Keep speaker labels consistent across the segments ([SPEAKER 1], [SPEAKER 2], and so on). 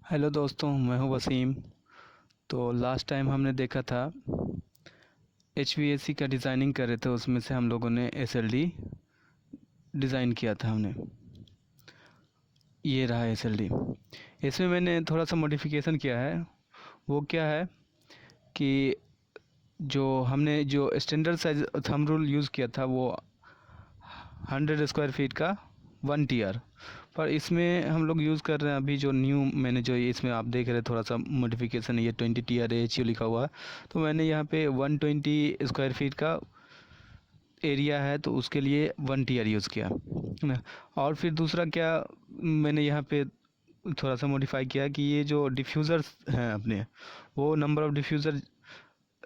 [SPEAKER 1] Hello दोस्तों, मैं हूं वसीम। तो लास्ट टाइम हमने देखा था HVAC का डिज़ाइनिंग कर रहे थे, उसमें से हम लोगों ने SLD डिज़ाइन किया था हमने। ये रहा SLD। इसमें मैंने थोड़ा सा मॉडिफिकेशन किया है। वो क्या है कि जो standard size thumb rule use किया था वो 100 स्क्वायर फीट का 1 TR, पर इसमें हम लोग यूज़ कर रहे हैं अभी जो न्यू मैंने जो इसमें आप देख रहे हैं थोड़ा सा मॉडिफिकेशन है, ये 20 TR AHU लिखा हुआ है। तो मैंने यहाँ पे 120 स्क्वायर फीट का एरिया है तो उसके लिए 1 TR यूज़ किया है ना। और फिर दूसरा क्या, मैंने यहाँ पे थोड़ा सा मॉडिफाई किया कि ये जो डिफ्यूज़र्स हैं अपने, वो नंबर ऑफ़ डिफ्यूज़र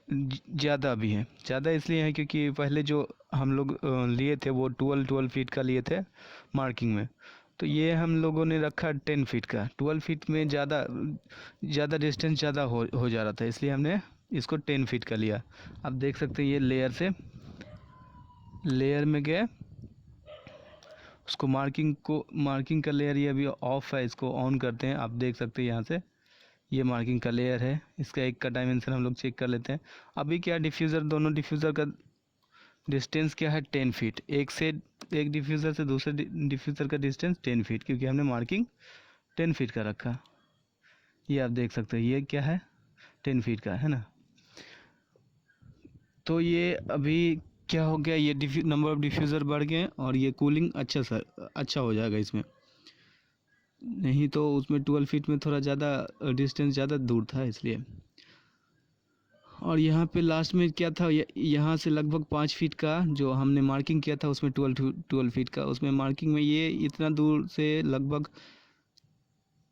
[SPEAKER 1] ज़्यादा भी हैं। ज़्यादा इसलिए हैं क्योंकि पहले जो हम लोग लिए थे वो 12 फीट का लिए थे मार्किंग में। तो ये हम लोगों ने रखा 10 फीट का। 12 फीट में ज़्यादा ज़्यादा डिस्टेंस ज़्यादा हो जा रहा था, इसलिए हमने इसको 10 फीट का लिया। आप देख सकते हैं ये लेयर में गए, उसको मार्किंग का लेयर ये अभी ऑफ है, इसको ऑन करते हैं। आप देख सकते हैं यहाँ से ये मार्किंग का लेयर है। इसका एक का डायमेंशन हम लोग चेक कर लेते हैं। अभी क्या दोनों डिफ्यूज़र का डिस्टेंस क्या है 10 फीट। एक डिफ्यूज़र से दूसरे डिफ्यूज़र का डिस्टेंस 10 फीट, क्योंकि हमने मार्किंग 10 फीट का रखा। ये आप देख सकते हैं ये क्या है 10 फीट का है ना। तो ये अभी क्या हो गया, ये नंबर ऑफ़ डिफ्यूज़र बढ़ गए और ये कूलिंग अच्छा हो जाएगा इसमें। नहीं तो उसमें 12 फीट में थोड़ा ज़्यादा डिस्टेंस ज़्यादा दूर था इसलिए। और यहाँ पे लास्ट में क्या था, यहाँ से लगभग 5 फीट का जो हमने मार्किंग किया था उसमें 12 फीट का, उसमें मार्किंग में ये इतना दूर से लगभग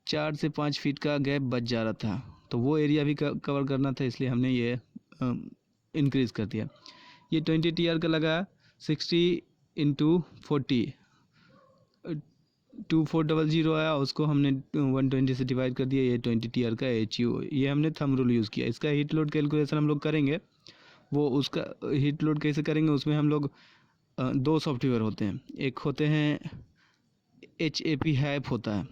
[SPEAKER 1] 4 से 5 फीट का गैप बच जा रहा था। तो वो एरिया भी कवर करना था, इसलिए हमने ये इंक्रीज़ कर दिया। ये 20 TR का लगा 60 × 40 2400 आया, उसको हमने 120 से डिवाइड कर दिया। ये 20 TR का HU, ये हमने थंब रूल यूज़ किया। इसका हीट लोड कैलकुलेशन हम लोग करेंगे। वो उसका हीट लोड कैसे करेंगे, उसमें हम लोग 2 सॉफ्टवेयर होते हैं। एक होते हैं HAP हैप होता है,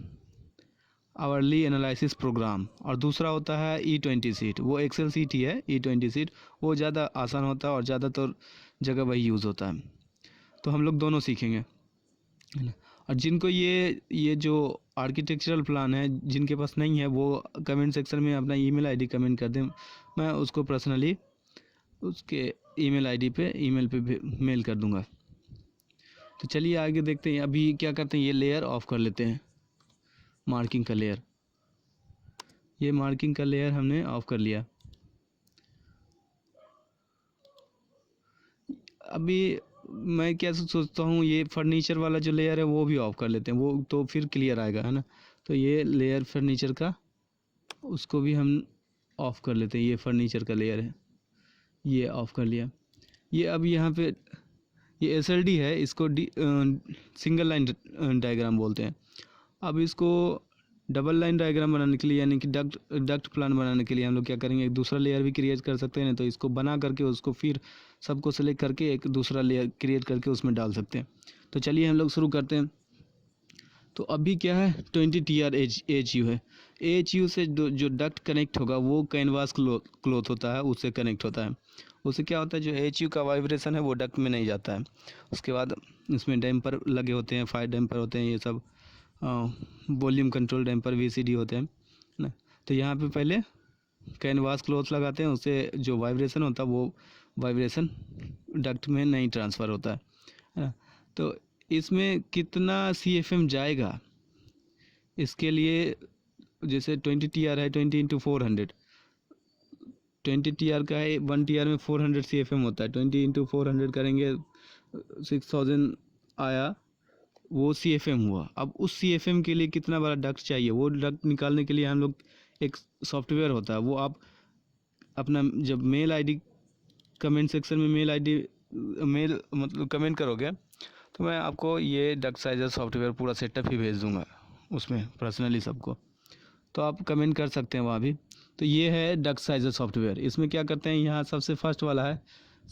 [SPEAKER 1] आवरली एनालिसिस प्रोग्राम, और दूसरा होता है E20 सीट। वो एक्सेल सीट ही है E20 सीट। वो ज़्यादा आसान होता है और ज़्यादातर जगह वही यूज़ होता है। तो हम लोग दोनों सीखेंगे, है ना। और जिनको ये जो आर्किटेक्चरल प्लान है, जिनके पास नहीं है, वो कमेंट सेक्शन में अपना ईमेल आईडी कमेंट कर दें। मैं उसको पर्सनली उसके ईमेल पे मेल कर दूंगा। तो चलिए आगे देखते हैं। अभी क्या करते हैं, ये लेयर ऑफ कर लेते हैं, मार्किंग का लेयर। ये मार्किंग का लेयर हमने ऑफ कर लिया। अभी मैं क्या सोचता हूँ, ये फर्नीचर वाला जो लेयर है वो भी ऑफ कर लेते हैं, वो तो फिर क्लियर आएगा, है ना। तो ये लेयर फर्नीचर का, उसको भी हम ऑफ़ कर लेते हैं। ये फर्नीचर का लेयर है, ये ऑफ़ कर लिया। ये अब यहाँ पे ये SLD है, इसको सिंगल लाइन डायग्राम बोलते हैं। अब इसको डबल लाइन डायग्राम बनाने के लिए, यानी कि डक्ट प्लान बनाने के लिए हम लोग क्या करेंगे, एक दूसरा लेयर भी क्रिएट कर सकते हैं ना। तो इसको बना करके उसको फिर सबको सेलेक्ट करके एक दूसरा लेयर क्रिएट करके उसमें डाल सकते हैं। तो चलिए हम लोग शुरू करते हैं। तो अभी क्या है 20 TR AHU है। AHU से जो डक्ट कनेक्ट होगा वो कैनवास क्लोथ होता है, उससे कनेक्ट होता है। उससे क्या होता है, जो AHU का वाइब्रेशन है वो डक्ट में नहीं जाता है। उसके बाद इसमें डैम्पर लगे होते हैं, फायर डैम्पर होते हैं, ये सब वॉल्यूम कंट्रोल डैम्पर VCD होते हैं ना। तो यहाँ पे पहले कैनवास क्लोथ लगाते हैं, उससे जो वाइब्रेशन होता है वो वाइब्रेशन डक्ट में नहीं ट्रांसफ़र होता है ना। तो इसमें कितना CFM जाएगा, इसके लिए जैसे 20 TR है, 20 × 400, 20 TR का है, 1 TR में 400 CFM होता है। 20 × 400 करेंगे 6000 आया, वो CFM हुआ। अब उस CFM के लिए कितना बड़ा डक्ट चाहिए, वो डक्ट निकालने के लिए हम लोग एक सॉफ्टवेयर होता है, वो आप अपना जब मेल आईडी कमेंट सेक्शन में मेल मतलब कमेंट करोगे, तो मैं आपको ये डक्ट साइजर सॉफ्टवेयर पूरा सेटअप ही भेज दूंगा उसमें पर्सनली सबको। तो आप कमेंट कर सकते हैं वहाँ भी। तो ये है डक्ट साइजर सॉफ्टवेयर। इसमें क्या करते हैं, यहाँ सबसे फर्स्ट वाला है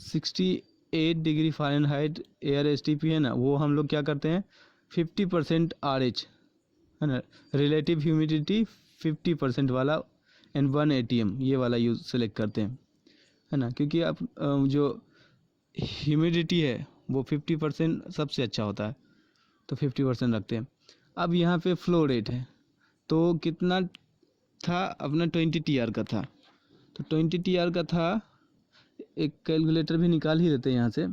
[SPEAKER 1] 68 डिग्री फ़ारेनहाइट एयर STP है ना। वो हम लोग क्या करते हैं 50% RH है ना, रिलेटिव ह्यूमिडिटी 50% वाला N1 ATM ये वाला यूज़ सेलेक्ट करते हैं, है ना, क्योंकि आप जो ह्यूमिडिटी है वो 50% सबसे अच्छा होता है, तो 50% रखते हैं। अब यहाँ पे फ्लो रेट है, तो कितना था अपना 20 TR का था, तो 20 TR का था, एक कैलकुलेटर भी निकाल ही देते हैं यहाँ से।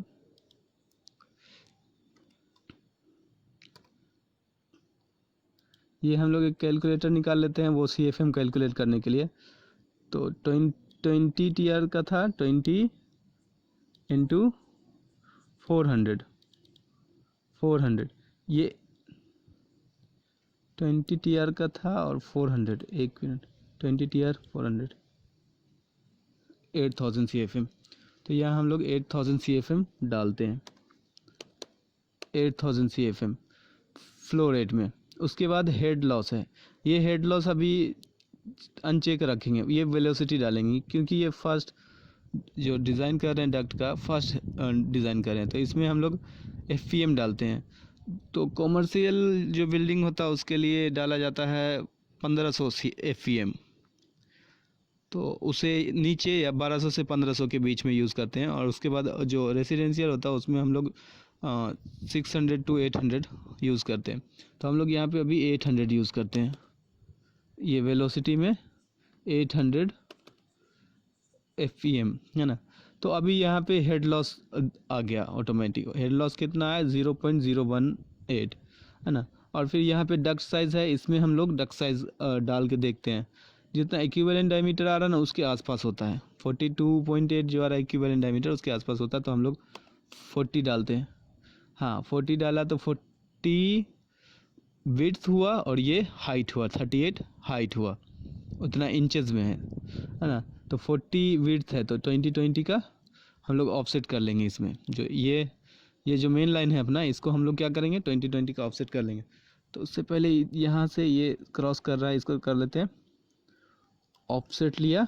[SPEAKER 1] ये हम लोग एक कैलकुलेटर निकाल लेते हैं वो CFM कैलकुलेट करने के लिए। तो 20 TR का था 20 इंटू 400 ये 20 TR का था और 400, एक मिनट, 20 TR 400 8000 CFM। तो यहाँ हम लोग 8000 CFM डालते हैं, 8000 CFM फ्लो रेट में। उसके बाद हेड लॉस है, ये हेड लॉस अभी अनचेक रखेंगे, ये वेलोसिटी डालेंगे क्योंकि ये फर्स्ट जो डिज़ाइन कर रहे हैं डक्ट का फर्स्ट डिज़ाइन कर रहे हैं, तो इसमें हम लोग FPM डालते हैं। तो कॉमर्शियल जो बिल्डिंग होता है उसके लिए डाला जाता है 1500 FPM, तो उसे नीचे या 1200 से 1500 के बीच में यूज़ करते हैं। और उसके बाद जो रेसिडेंशियल होता है उसमें हम लोग 600 to 800 यूज़ करते हैं। तो हम लोग यहाँ पे अभी 800 यूज़ करते हैं, ये वेलोसिटी में 800 FPM है ना। तो अभी यहाँ पे हेड लॉस आ गया ऑटोमेटिक, हेड लॉस कितना है 0.018 है ना। और फिर यहाँ पे डक्ट साइज़ है, इसमें हम लोग डक्ट साइज़ डाल के देखते हैं, जितना इक्विवेलेंट डायमीटर आ रहा है ना उसके आसपास होता है, 42.8 जो आ रहा है इक्विवेलेंट डायमीटर उसके आसपास होता है, तो हम लोग 40 डालते हैं। हाँ 40 डाला तो 40 विड्थ हुआ और ये हाइट हुआ 38 हाइट हुआ, उतना इंचेस में है ना। तो 40 विड्थ है तो 20 का हम लोग ऑफसेट कर लेंगे इसमें, जो ये जो मेन लाइन है अपना इसको हम लोग क्या करेंगे 20 का ऑफसेट कर लेंगे। तो उससे पहले यहाँ से ये क्रॉस कर रहा है, इसको कर लेते हैं, ऑफसेट लिया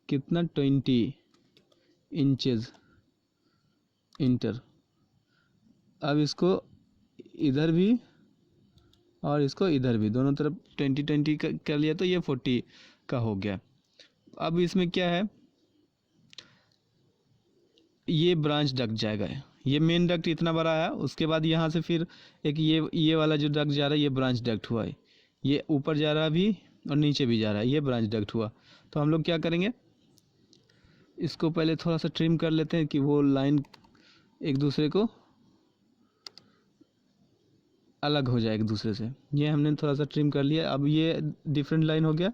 [SPEAKER 1] कितना 20 इंचेस इंटर। अब इसको इधर भी और इसको इधर भी दोनों तरफ 20 कर लिया, तो ये 40 का हो गया। अब इसमें क्या है, ये ब्रांच डक्ट जाएगा, ये मेन डक्ट इतना बड़ा है, उसके बाद यहाँ से फिर एक ये वाला जो डक्ट जा रहा है ये ब्रांच डक्ट हुआ है, ये ऊपर जा रहा है भी और नीचे भी जा रहा है, ये ब्रांच डक्ट हुआ। तो हम लोग क्या करेंगे, इसको पहले थोड़ा सा ट्रिम कर लेते हैं कि वो लाइन एक दूसरे को अलग हो जाए एक दूसरे से। ये हमने थोड़ा सा ट्रिम कर लिया, अब ये डिफरेंट लाइन हो गया,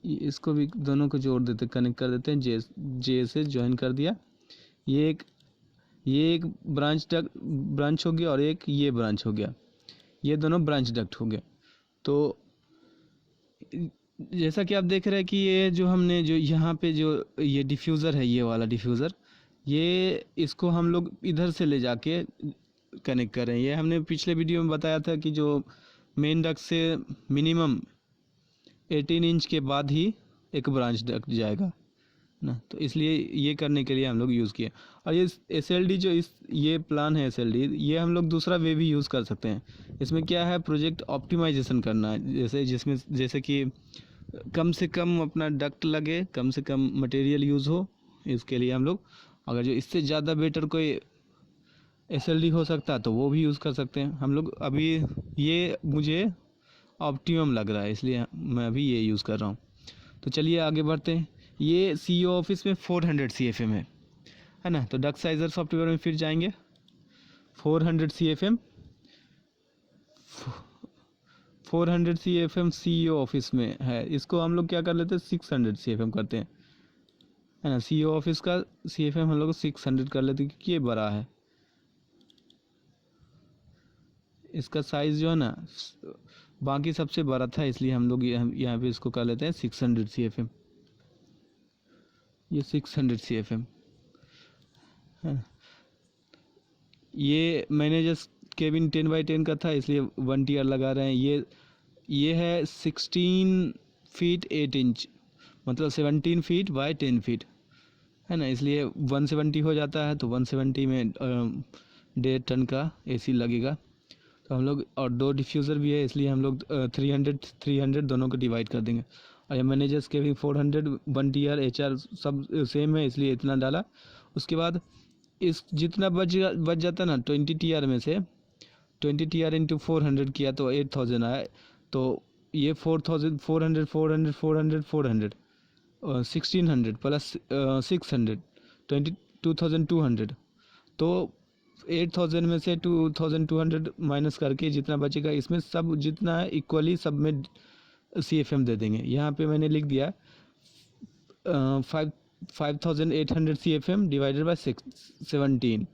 [SPEAKER 1] इसको भी दोनों को जोड़ देते, कनेक्ट कर देते हैं, जे से ज्वाइन कर दिया। ये एक ब्रांच हो गया और एक ये ब्रांच हो गया, ये दोनों ब्रांच डक्ट हो गए। तो जैसा कि आप देख रहे हैं कि ये जो हमने जो यहाँ पे जो ये डिफ्यूज़र है, ये वाला डिफ्यूज़र, ये इसको हम लोग इधर से ले जाके कनेक्ट करें। ये हमने पिछले वीडियो में बताया था कि जो मेन डक्ट से मिनिमम 18 इंच के बाद ही एक ब्रांच डक्ट जाएगा ना, तो इसलिए ये करने के लिए हम लोग यूज़ किए। और ये SLD जो ये प्लान है SLD, ये हम लोग दूसरा वे भी यूज़ कर सकते हैं। इसमें क्या है, प्रोजेक्ट ऑप्टिमाइजेशन करना है, जैसे कि कम से कम अपना डक्ट लगे, कम से कम मटेरियल यूज़ हो, इसके लिए हम लोग अगर जो इससे ज़्यादा बेटर कोई SLD हो सकता है तो वो भी यूज़ कर सकते हैं। हम लोग अभी ये मुझे ऑप्टिमम लग रहा है इसलिए मैं अभी ये यूज़ कर रहा हूँ। तो चलिए आगे बढ़ते हैं। ये CEO ऑफिस में 400 CFM है ना। तो डक्ट साइजर सॉफ्टवेयर में फिर जाएंगे, 400 CFM CEO ऑफिस में है, इसको हम लोग क्या कर लेते हैं 600 CFM करते हैं, है ना। CEO ऑफिस का CFM हम लोग 600 कर लेते हैं क्योंकि ये बड़ा है, इसका साइज़ जो है ना बाकी सबसे बड़ा था, इसलिए हम लोग यहाँ पे इसको कर लेते हैं 600 CFM। ये 600 CFM है। ये मैंने जस्ट केबिन 10x10 का था इसलिए 1 TR लगा रहे हैं। ये है 16 फीट 8 इंच, मतलब 17 फीट बाय 10 फीट है ना, इसलिए 170 हो जाता है। तो 170 में 1.5 टन का AC लगेगा। तो हम लोग, और 2 डिफ्यूज़र भी है, इसलिए हम लोग 300 दोनों को डिवाइड कर देंगे। और ये मैनेजर्स के भी 400, 1 टीआर एचआर सब सेम है, इसलिए इतना डाला। उसके बाद इस जितना बच जाता ना 20 टीआर में से, 20 टीआर इंटू 400 किया तो 8000 आया। तो ये 4000, 400 400 400 400 1600 प्लस 600 2200। तो 8000 में से 2200 माइनस करके जितना बचेगा, इसमें सब जितना है इक्वली सब में CFM दे देंगे। यहाँ पे मैंने लिख दिया 5800 CFM डिवाइडेड बाय 17,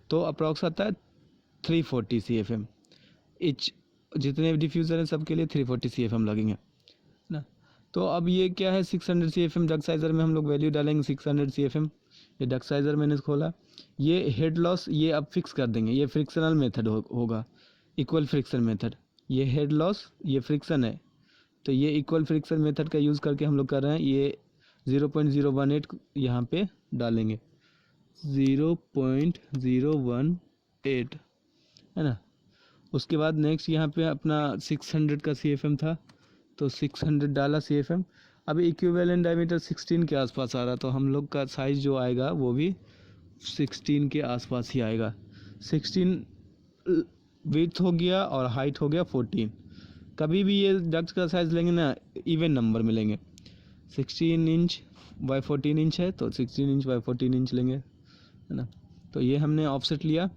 [SPEAKER 1] तो अप्रॉक्स आता है 340 CFM इच। जितने डिफ्यूज़र हैं सबके लिए 340 CFM लगेंगे ना। तो अब ये क्या है, 600 CFM डक साइज़र में हम लोग वैल्यू डालेंगे 600 CFM। ये डक साइज़र मैंने खोला। ये हेड लॉस ये अब फिक्स कर देंगे, ये फ्रिक्शनल मेथड होगा, इक्वल फ्रिक्शन मेथड। ये हेड लॉस ये फ्रिक्शन है, तो ये इक्वल फ्रिक्शन मेथड का यूज़ करके हम लोग कर रहे हैं। ये 0.018 यहाँ पे डालेंगे, 0.018 है ना। उसके बाद नेक्स्ट यहाँ पे अपना 600 का CFM था, तो 600 डाला CFM। अभी इक्विवेलेंट डायमीटर 16 के आसपास आ रहा, तो हम लोग का साइज़ जो आएगा वो भी 16 के आसपास ही आएगा। 16 विड्थ हो गया और हाइट हो गया 14। कभी भी ये डक्ट का साइज़ लेंगे ना, इवन नंबर में लेंगे। 16 इंच बाय 14 इंच है, तो 16 इंच बाय 14 इंच लेंगे, है ना। तो ये हमने ऑफसेट लिया,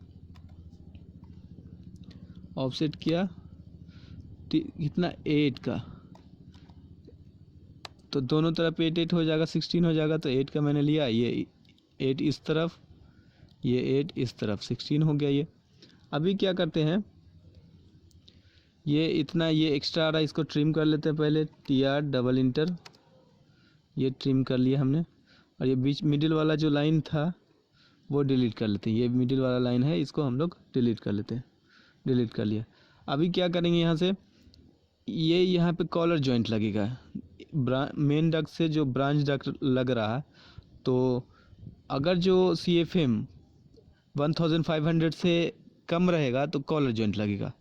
[SPEAKER 1] ऑफसेट किया कितना 8 का, तो दोनों तरफ 8 8 हो जाएगा, 16 हो जाएगा। तो 8 का मैंने लिया, ये 8 इस तरफ, ये 8 इस तरफ, 16 हो गया ये। अभी क्या करते हैं, ये इतना ये एक्स्ट्रा आ रहा है, इसको ट्रिम कर लेते हैं पहले। TR डबल इंटर, ये ट्रिम कर लिया हमने। और ये बीच मिडिल वाला जो लाइन था वो डिलीट कर लेते हैं। ये मिडिल वाला लाइन है, इसको हम लोग डिलीट कर लेते हैं। डिलीट कर लिया। अभी क्या करेंगे, यहाँ से ये यहाँ पे कॉलर जॉइंट लगेगा। मेन डक्ट से जो ब्रांच डक्ट लग रहा, तो अगर जो CFM 1500 से कम रहेगा तो कॉलर जॉइंट लगेगा,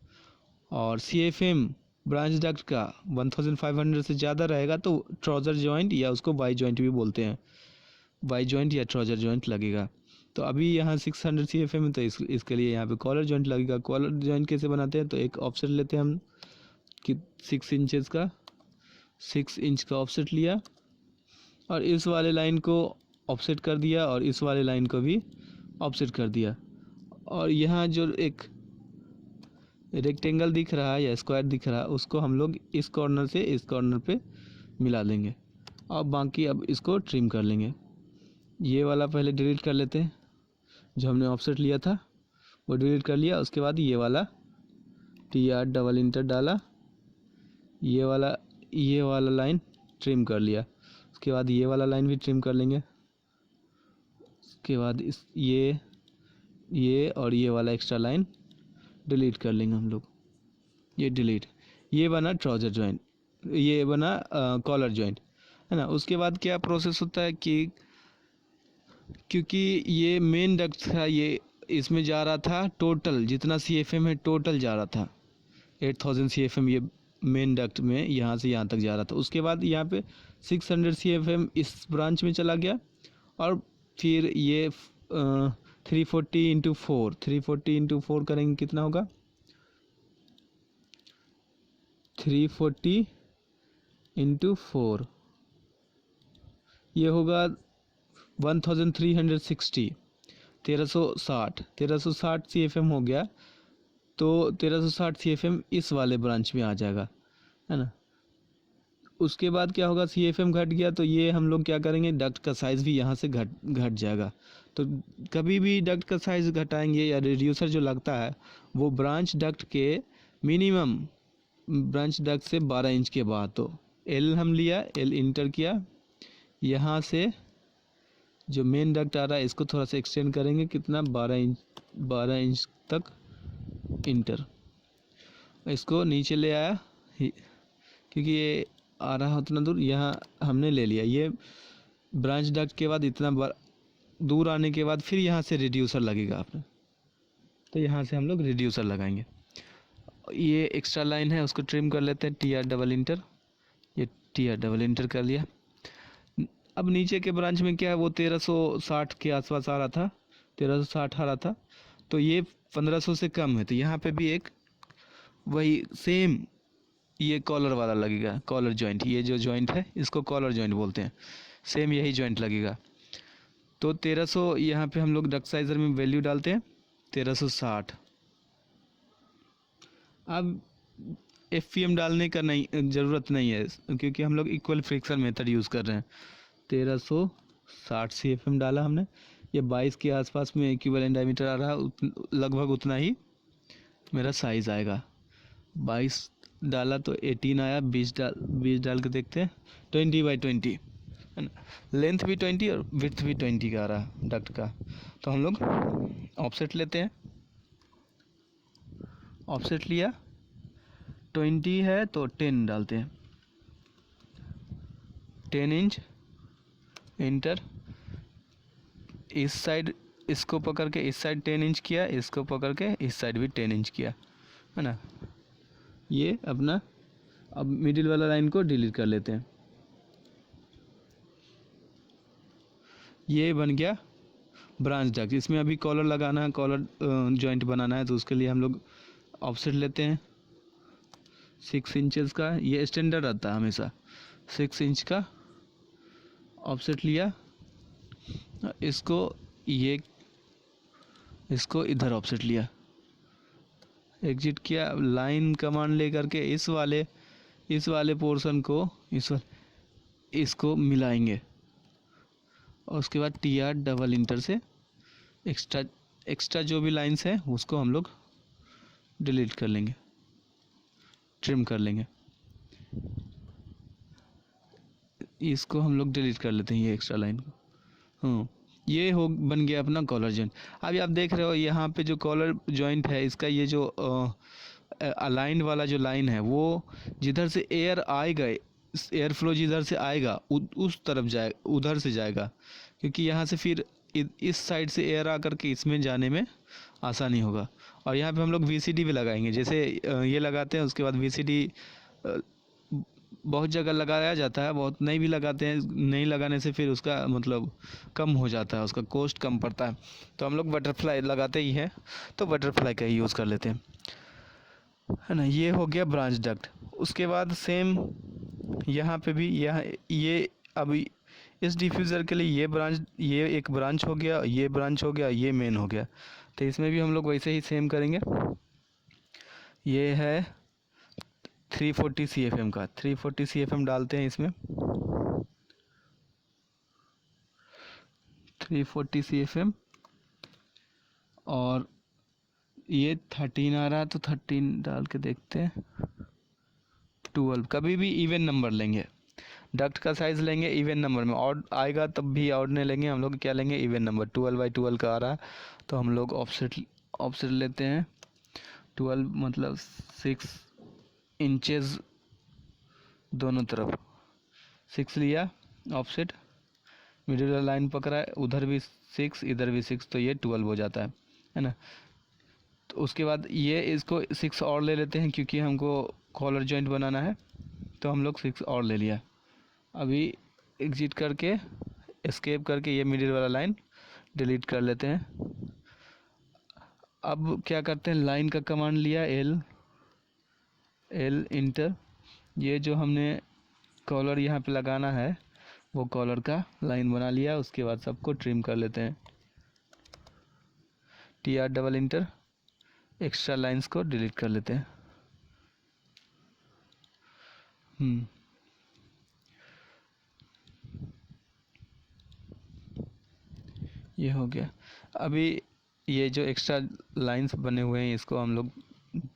[SPEAKER 1] और CFM ब्रांच डक्ट का 1500 से ज़्यादा रहेगा तो ट्राउज़र जॉइंट, या उसको वाई जॉइंट भी बोलते हैं, वाई जॉइंट या ट्राउज़र जॉइंट लगेगा। तो अभी यहाँ 600 CFM है, तो इसके लिए यहाँ पे कॉलर जॉइंट लगेगा। कॉलर जॉइंट कैसे बनाते हैं, तो एक ऑफसेट लेते हैं हम कि 6 इंचेस का, 6 इंच का ऑफसेट लिया, और इस वाले लाइन को ऑफसेट कर दिया, और इस वाले लाइन को भी ऑफसेट कर दिया। और यहाँ जो एक रेक्टेंगल दिख रहा है या स्क्वायर दिख रहा है, उसको हम लोग इस कॉर्नर से इस कॉर्नर पे मिला देंगे, और बाकी अब इसको ट्रिम कर लेंगे। ये वाला पहले डिलीट कर लेते हैं, जो हमने ऑफसेट लिया था वो डिलीट कर लिया। उसके बाद ये वाला TR डबल इंटर डाला, ये वाला लाइन ट्रिम कर लिया। उसके बाद ये वाला लाइन भी ट्रिम कर लेंगे। उसके बाद ये और ये वाला एक्स्ट्रा लाइन डिलीट कर लेंगे हम लोग। ये डिलीट, ये बना ट्राउज़र जॉइंट, ये बना कॉलर जॉइंट, है ना। उसके बाद क्या प्रोसेस होता है कि क्योंकि ये मेन डक्ट था, ये इसमें जा रहा था टोटल जितना CFM है, टोटल जा रहा था 8000 CFM, ये मेन डक्ट में यहाँ से यहाँ तक जा रहा था। उसके बाद यहाँ पे 600 CFM इस ब्रांच में चला गया, और फिर ये 340 इंटू 4 करेंगे, कितना होगा 340 इंटू 4, ये होगा 1360, 1360 CFM हो गया। तो 1360 CFM इस वाले ब्रांच में आ जाएगा, है ना। उसके बाद क्या होगा, CFM घट गया, तो ये हम लोग क्या करेंगे, डक्ट का साइज़ भी यहाँ से घट जाएगा। तो कभी भी डक्ट का साइज़ घटाएंगे या रिड्यूसर जो लगता है वो ब्रांच डक्ट के मिनिमम ब्रांच डक्ट से 12 इंच के बाद। तो L हम लिया, L इंटर किया, यहाँ से जो मेन डक्ट आ रहा है इसको थोड़ा सा एक्सटेंड करेंगे, कितना 12 इंच तक इंटर, इसको नीचे ले आया क्योंकि ये आ रहा है उतना दूर, यहाँ हमने ले लिया। ये ब्रांच डक्ट के बाद इतना दूर आने के बाद फिर यहाँ से रिड्यूसर लगेगा आपने, तो यहाँ से हम लोग रिड्यूसर लगाएंगे। ये एक्स्ट्रा लाइन है उसको ट्रिम कर लेते हैं, टी आर डबल इंटर, ये टी आर डबल इंटर कर लिया। अब नीचे के ब्रांच में क्या है, वो 1360 के आसपास आ रहा था, 1360 आ रहा था, तो ये 1500 से कम है, तो यहाँ पे भी एक वही सेम ये कॉलर वाला लगेगा, कॉलर जॉइंट, ये जो जॉइंट है इसको कॉलर जॉइंट बोलते हैं, सेम यही जॉइंट लगेगा। तो 1300 यहाँ पे हम लोग डक्ट साइजर में वैल्यू डालते हैं 1360। अब एफ डालने का नहीं ज़रूरत नहीं है, क्योंकि हम लोग इक्वल फ्रिक्शन मेथड यूज़ कर रहे हैं। 1360 CFM डाला हमने, ये 22 के आसपास में इक्विवेलेंट डायमीटर आ रहा है, लगभग उतना ही मेरा साइज़ आएगा। 22 डाला तो 18 आया, 20 डाल के देखते हैं, 20x20 है ना, लेंथ भी 20 और विड्थ भी 20 का आ रहा है डक्ट का। तो हम लोग ऑफसेट लेते हैं, ऑफसेट लिया 20 है तो 10 डालते हैं, 10 इंच इंटर, इस साइड इसको पकड़ के इस साइड 10 इंच किया, इसको पकड़ के इस साइड भी 10 इंच किया, है ना। ये अपना अब मिडिल वाला लाइन को डिलीट कर लेते हैं। ये बन गया ब्रांच डक्ट। इसमें अभी कॉलर लगाना है, कॉलर जॉइंट बनाना है, तो उसके लिए हम लोग ऑफसेट लेते हैं 6 इंचेस का, ये स्टैंडर्ड आता है हमेशा, 6 इंच का ऑफसेट लिया, इसको इधर ऑफसेट लिया, एग्जिट किया, लाइन कमांड ले करके इस वाले पोर्शन को इसको मिलाएंगे, और उसके बाद टी आर डबल इंटर से एक्स्ट्रा जो भी लाइंस हैं उसको हम लोग डिलीट कर लेंगे, ट्रिम कर लेंगे, इसको हम लोग डिलीट कर लेते हैं ये एक्स्ट्रा लाइन को। ये बन गया अपना कॉलर जॉइंट। अभी आप देख रहे हो यहाँ पे जो कॉलर जॉइंट है इसका, ये जो अलाइंड वाला जो लाइन है, वो जिधर से एयर आएगा, एयर फ्लो जिधर से आएगा उस तरफ जाए, उधर से जाएगा, क्योंकि यहाँ से फिर इस साइड से एयर आकर के इसमें जाने में आसानी होगा। और यहाँ पे हम लोग VCD भी लगाएंगे, जैसे ये लगाते हैं, उसके बाद VCD बहुत जगह लगाया जाता है, बहुत नहीं भी लगाते हैं, नहीं लगाने से फिर उसका मतलब कम हो जाता है, उसका कॉस्ट कम पड़ता है, तो हम लोग बटरफ्लाई लगाते ही हैं, तो बटरफ्लाई का ही यूज़ कर लेते हैं, है ना। ये हो गया ब्रांच डक्ट। उसके बाद सेम यहाँ पे भी ये अभी इस डिफ्यूज़र के लिए ये एक ब्रांच हो गया, ये ब्रांच हो गया, ये मेन हो गया, तो इसमें भी हम लोग वैसे ही सेम करेंगे। ये है 340 CFM का, 340 CFM डालते हैं इसमें, 340 CFM, और ये 13 आ रहा है तो 13 डाल के देखते हैं, 12, कभी भी इवन नंबर लेंगे, डक्ट का साइज़ लेंगे इवन नंबर में, ऑड आएगा तब भी ऑड नहीं लेंगे, हम लोग क्या लेंगे, इवन नंबर। 12x12 का आ रहा है, तो हम लोग ऑफसेट लेते हैं 12, मतलब 6 इंचेस दोनों तरफ, 6 लिया ऑफसेट, मिडिल वाला लाइन पकड़ा है, उधर भी 6 इधर भी 6, तो ये 12 हो जाता है ना। तो उसके बाद ये इसको 6 और ले लेते हैं, क्योंकि हमको कॉलर जॉइंट बनाना है, तो हम लोग 6 और ले लिया। अभी एग्जिट करके एस्केप करके ये मिडिल वाला लाइन डिलीट कर लेते हैं। अब क्या करते हैं, लाइन का कमांड लिया, एल इंटर, ये जो हमने कॉलर यहाँ पे लगाना है वो कॉलर का लाइन बना लिया, उसके बाद सबको ट्रिम कर लेते हैं, T R double inter, extra lines को डिलीट कर लेते हैं। ये हो गया। अभी ये जो एक्स्ट्रा लाइंस बने हुए हैं इसको हम लोग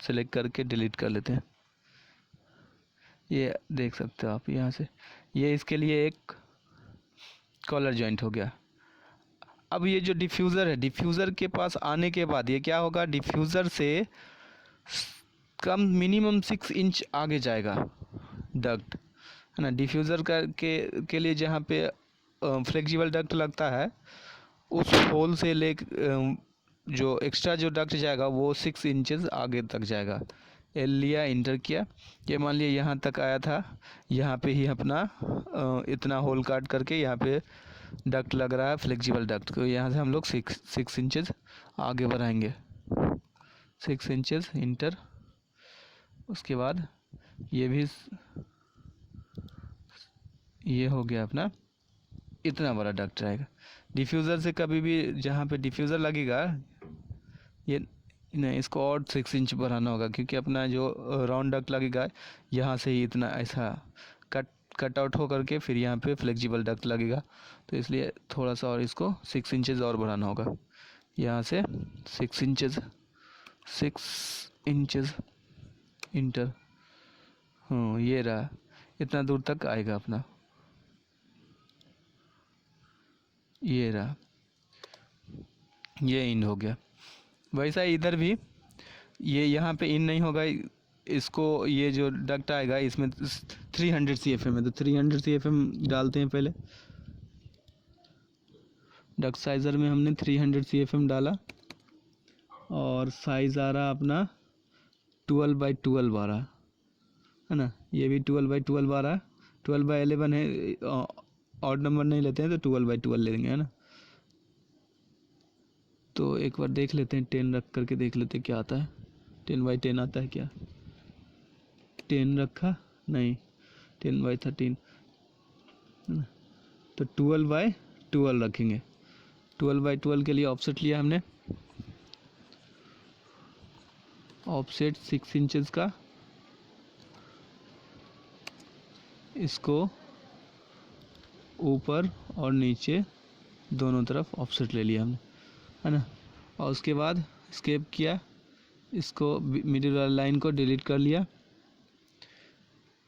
[SPEAKER 1] सेलेक्ट करके डिलीट कर लेते हैं, ये देख सकते हो आप यहाँ से, ये इसके लिए एक कॉलर जॉइंट हो गया। अब ये जो डिफ्यूज़र है, डिफ्यूज़र के पास आने के बाद ये क्या होगा, डिफ्यूज़र से कम मिनिमम 6 इंच आगे जाएगा डक्ट, है ना। डिफ्यूज़र के लिए जहाँ पे फ्लेक्सिबल डक्ट लगता है, उस होल से जो एक्स्ट्रा जो डक्ट जाएगा वो 6 इंचेस आगे तक जाएगा, एल लिया, इंटर किया। ये मान लिया यहाँ तक आया था, यहाँ पे ही अपना इतना होल काट करके यहाँ पे डक्ट लग रहा है, फ्लेक्सिबल डक्ट को यहाँ से हम लोग 6 इंचेस आगे बढ़ाएंगे, 6 इंचेस इंटर। उसके बाद ये भी, ये हो गया अपना, इतना बड़ा डक्ट रहेगा। डिफ्यूज़र से कभी भी जहाँ पे डिफ्यूज़र लगेगा ये नहीं, इसको और 6 इंच बढ़ाना होगा, क्योंकि अपना जो राउंड डक्ट लगेगा यहाँ से ही इतना ऐसा कट आउट हो करके फिर यहाँ पे फ्लेक्सिबल डक्ट लगेगा, तो इसलिए थोड़ा सा और इसको 6 इंचेस और बढ़ाना होगा। यहाँ से 6 इंचेस इंटर, हाँ ये रहा, इतना दूर तक आएगा अपना, ये रहा, ये इन हो गया। वैसा इधर भी ये यहाँ पे इन नहीं होगा, इसको ये जो डक्ट आएगा इसमें 300 CFM है, तो 300 CFM डालते हैं पहले। डक्ट साइज़र में हमने 300 CFM डाला और साइज़ आ रहा अपना 12x12 आ रहा है ना, ये भी 12x12 आ रहा, 12x11 है, ऑड नंबर नहीं लेते हैं तो 12x12 ले लेंगे, है ना। तो एक बार देख लेते हैं, 10 रख करके देख लेते हैं क्या आता है, 10x10 आता है क्या, 10 रखा नहीं, 10x13, तो 12x12 रखेंगे। 12x12 के लिए ऑफसेट लिया हमने, ऑफसेट 6 इंचेस का, इसको ऊपर और नीचे दोनों तरफ ऑफसेट ले लिया हमने, है ना। और उसके बाद स्केप किया, इसको मिडिल वाला लाइन को डिलीट कर लिया,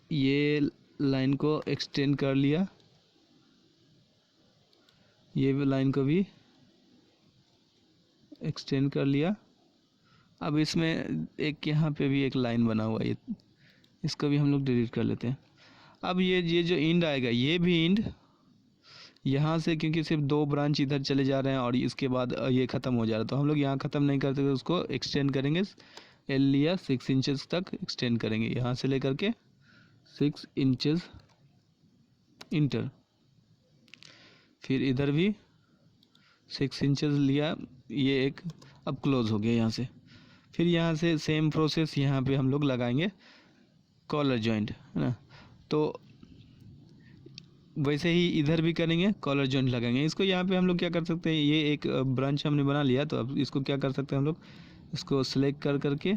[SPEAKER 1] ये लाइन को एक्सटेंड कर लिया, ये भी लाइन को भी एक्सटेंड कर लिया। अब इसमें एक यहाँ पे भी एक लाइन बना हुआ है, इसको भी हम लोग डिलीट कर लेते हैं। अब ये जो इंड आएगा, ये भी इंड यहाँ से, क्योंकि सिर्फ 2 ब्रांच इधर चले जा रहे हैं और इसके बाद ये ख़त्म हो जा रहा है, तो हम लोग यहाँ ख़त्म नहीं करते, उसको एक्सटेंड करेंगे। एल लिया, 6 इंचेस तक एक्सटेंड करेंगे, यहाँ से लेकर के 6 इंचेस इंटर। फिर इधर भी 6 इंचेस लिया, ये एक अब क्लोज हो गया यहाँ से। फिर यहाँ से सेम प्रोसेस यहाँ पे हम लोग लगाएंगे कॉलर जॉइंट, है ना। तो वैसे ही इधर भी करेंगे, कॉलर जॉइंट लगाएंगे। इसको यहाँ पे हम लोग क्या कर सकते हैं, ये एक ब्रांच हमने बना लिया, तो अब इसको क्या कर सकते हैं हम लोग, इसको सिलेक्ट कर करके,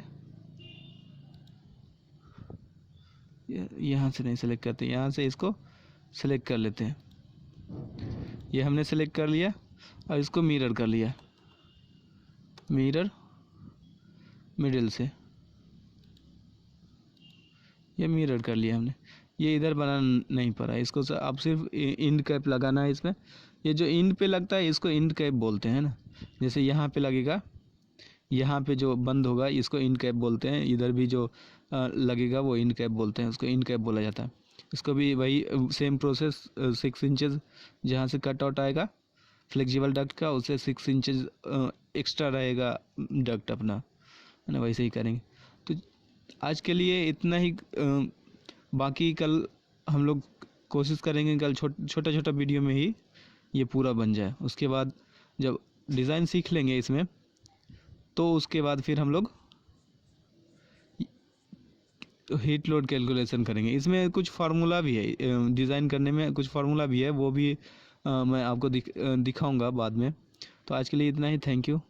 [SPEAKER 1] यहाँ से नहीं सिलेक्ट करते, यहाँ से इसको सिलेक्ट कर लेते हैं। ये हमने सिलेक्ट कर लिया और इसको मिरर कर लिया, मिरर मिडिल से ये मिरर कर लिया हमने। ये इधर बना नहीं पड़ा, इसको अब सिर्फ इंड कैप लगाना है इसमें। ये जो इंड पे लगता है इसको इंड कैप बोलते हैं ना, जैसे यहाँ पे लगेगा, यहाँ पे जो बंद होगा इसको इंड कैप बोलते हैं, इधर भी जो लगेगा वो इंड कैप बोलते हैं, उसको इंड कैप बोला जाता है। इसको भी वही सेम प्रोसेस, 6 इंचेस जहाँ से कट आउट आएगा फ्लेक्सिबल डक्ट का, उससे 6 इंचेस एक्स्ट्रा रहेगा डक्ट अपना, है ना, वैसे ही करेंगे। तो आज के लिए इतना ही, बाकी कल हम लोग कोशिश करेंगे कल छोटा छोटा वीडियो में ही ये पूरा बन जाए। उसके बाद जब डिज़ाइन सीख लेंगे इसमें, तो उसके बाद फिर हम लोग हीट लोड कैलकुलेशन करेंगे। इसमें कुछ फार्मूला भी है, डिज़ाइन करने में कुछ फार्मूला भी है, वो भी मैं आपको दिखाऊंगा बाद में। तो आज के लिए इतना ही, थैंक यू।